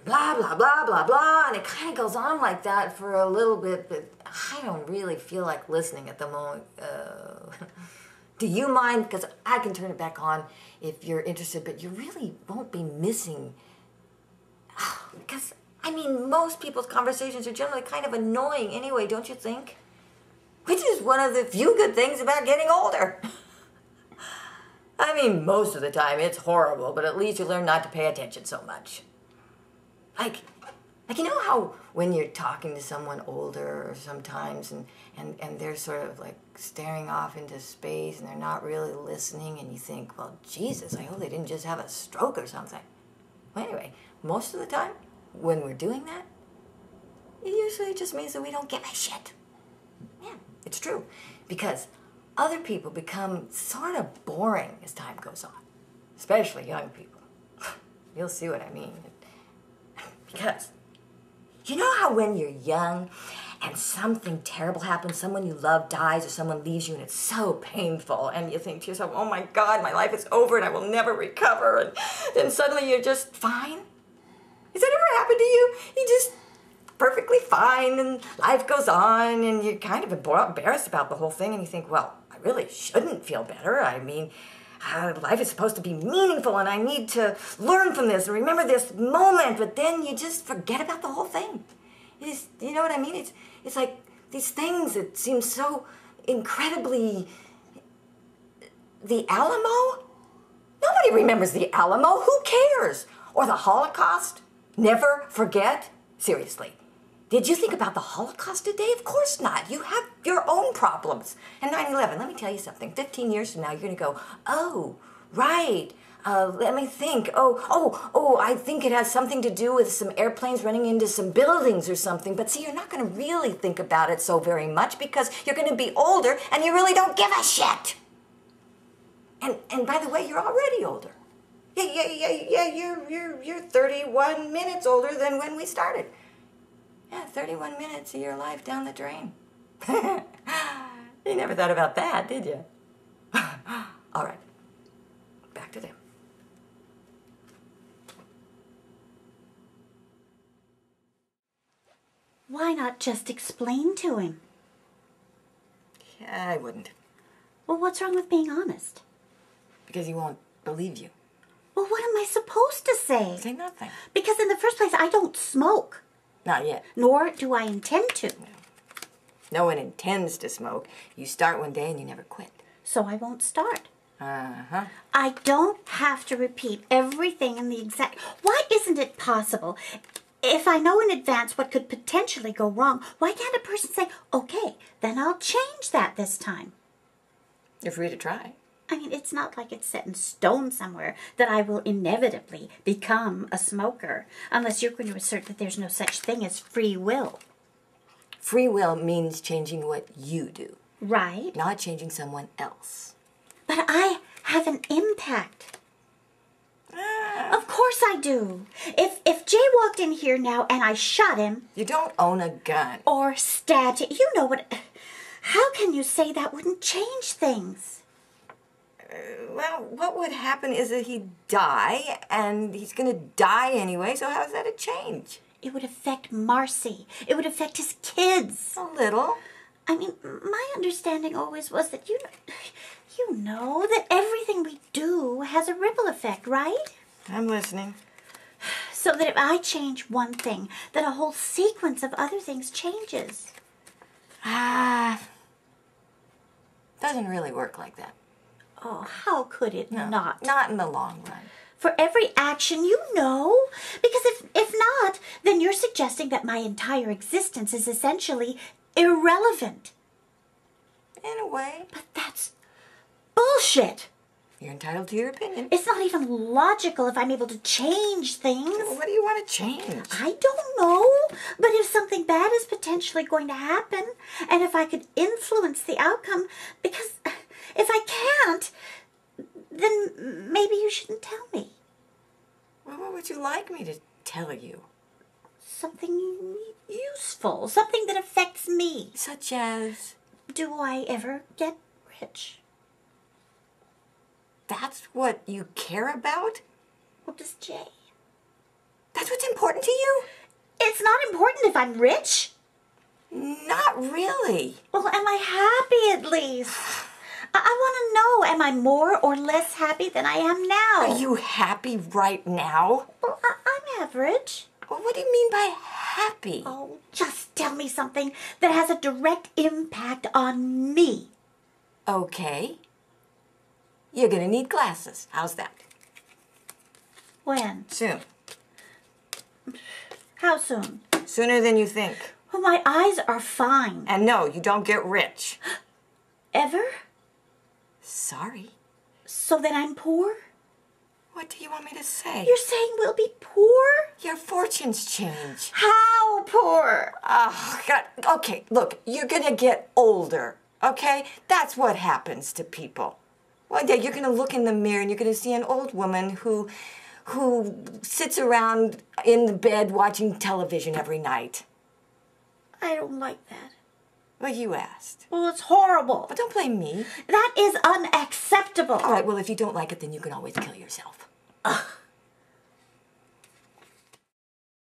blah, blah, blah, blah, blah, and it kind of goes on like that for a little bit, but I don't really feel like listening at the moment. Do you mind? Because I can turn it back on if you're interested, but you really won't be missing. Because, I mean, most people's conversations are generally kind of annoying anyway, don't you think? Which is one of the few good things about getting older. I mean, most of the time it's horrible, but at least you learn not to pay attention so much. Like you know how when you're talking to someone older sometimes and they're sort of like staring off into space and they're not really listening and you think, well, Jesus, I hope they didn't just have a stroke or something. Well, anyway, most of the time when we're doing that, it usually just means that we don't give a shit. Yeah, it's true. Because other people become sort of boring as time goes on, especially young people. You'll see what I mean. Because you know how when you're young and something terrible happens, someone you love dies or someone leaves you and it's so painful and you think to yourself, oh my God, my life is over and I will never recover, and then suddenly you're just fine? Has that ever happened to you? You're just perfectly fine and life goes on and you're kind of embarrassed about the whole thing and you think, well, I really shouldn't feel better. I mean, life is supposed to be meaningful and I need to learn from this and remember this moment, but then you just forget about the whole thing. You know what I mean? It's like these things that seem so incredibly... The Alamo? Nobody remembers the Alamo. Who cares? Or the Holocaust? Never forget? Seriously. Did you think about the Holocaust today? Of course not. You have your own problems. And 9/11, let me tell you something. 15 years from now, you're going to go, oh, right. Let me think. Oh, I think it has something to do with some airplanes running into some buildings or something. But see, you're not going to really think about it so very much because you're going to be older and you really don't give a shit. And by the way, you're already older. Yeah, you're 31 minutes older than when we started. Yeah, 31 minutes of your life down the drain. You never thought about that, did you? All right, back to them. Why not just explain to him? Yeah, I wouldn't. Well, what's wrong with being honest? Because he won't believe you. Well, what am I supposed to say? Say nothing. Because in the first place, I don't smoke. Not yet. Nor do I intend to. No one intends to smoke. You start one day and you never quit. So I won't start. Uh-huh. I don't have to repeat everything in the exact... Why isn't it possible? If I know in advance what could potentially go wrong, why can't a person say, okay, then I'll change that this time? You're free to try. I mean, it's not like it's set in stone somewhere that I will inevitably become a smoker, unless you're going to assert that there's no such thing as free will. Free will means changing what you do. Right. Not changing someone else. But I have an impact. Of course I do. If Jay walked in here now and I shot him... You don't own a gun. Or stabbed him. You know what... How can you say that wouldn't change things? Well, what would happen is that he'd die, and he's going to die anyway, so how's that a change? It would affect Marcy. It would affect his kids. A little. I mean, my understanding always was that you know that everything we do has a ripple effect, right? I'm listening. So that if I change one thing, then a whole sequence of other things changes. Doesn't really work like that. Oh, how could it not? Not in the long run. For every action, you know. Because if not, then you're suggesting that my entire existence is essentially irrelevant. In a way. But that's bullshit. You're entitled to your opinion. It's not even logical if I'm able to change things. Well, what do you want to change? I don't know. But if something bad is potentially going to happen, and if I could influence the outcome, because if I can't, then maybe you shouldn't tell me. Well, what would you like me to tell you? Something useful. Something that affects me. Such as? Do I ever get rich? That's what you care about? What does Jay? That's what's important. important to you? It's not important if I'm rich. Not really. Well, am I happy at least? I want to know, am I more or less happy than I am now? Are you happy right now? Well, I'm average. Well, what do you mean by happy? Oh, just tell me something that has a direct impact on me. Okay. You're gonna need glasses. How's that? When? Soon. How soon? Sooner than you think. Well, my eyes are fine. And no, you don't get rich. Ever? Sorry. So then I'm poor? What do you want me to say? You're saying we'll be poor? Your fortunes change. How poor? Oh, God. Okay, look, you're gonna get older, okay? That's what happens to people. One day you're gonna look in the mirror and you're gonna see an old woman who sits around in the bed watching television every night. I don't like that. Well, you asked. Well, it's horrible. But don't blame me. That is unacceptable. All right, well, if you don't like it, then you can always kill yourself. Ugh.